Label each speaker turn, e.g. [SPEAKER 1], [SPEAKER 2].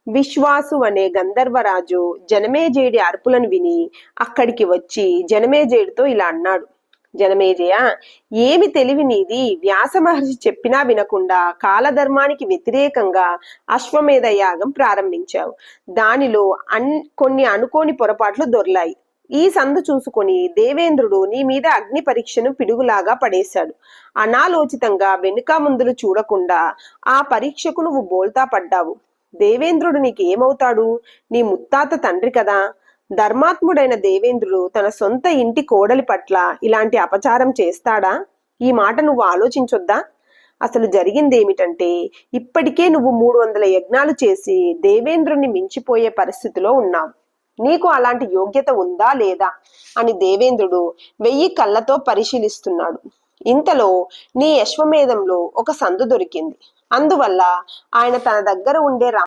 [SPEAKER 1] విశ్వాసు అనే గంధర్వరాజు జనమేజయుడి అరుపులను విని అక్కడికి వచ్చి జనమేజయుడితో ఇలా అన్నాడు. జనమేజయ, ఏమి తెలివి నీది! వ్యాస మహర్షి చెప్పినా వినకుండా కాలధర్మానికి వ్యతిరేకంగా అశ్వమేధ యాగం ప్రారంభించావు. దానిలో కొన్ని అనుకోని పొరపాట్లు దొర్లాయి. ఈ సందు చూసుకొని దేవేంద్రుడు నీ మీద అగ్ని పరీక్షను పిడుగులాగా పడేశాడు. అనాలోచితంగా వెనుక ముందులు చూడకుండా ఆ పరీక్షకు నువ్వు బోల్తా పడ్డావు. దేవేంద్రుడు నీకు ఏమవుతాడు? నీ ముత్తాత తండ్రి కదా. ధర్మాత్ముడైన దేవేంద్రుడు తన సొంత ఇంటి కోడలి పట్ల ఇలాంటి అపచారం చేస్తాడా? ఈ మాట నువ్వు ఆలోచించొద్దా? అసలు జరిగిందేమిటంటే, ఇప్పటికే నువ్వు 300 యజ్ఞాలు చేసి దేవేంద్రుణ్ణి మించిపోయే పరిస్థితిలో ఉన్నావు. నీకు అలాంటి యోగ్యత ఉందా లేదా అని దేవేంద్రుడు 1000 కళ్ళతో పరిశీలిస్తున్నాడు. ఇంతలో నీ అశ్వమేధంలో ఒక సందు దొరికింది. అందువల్ల ఆయన తన దగ్గర ఉండే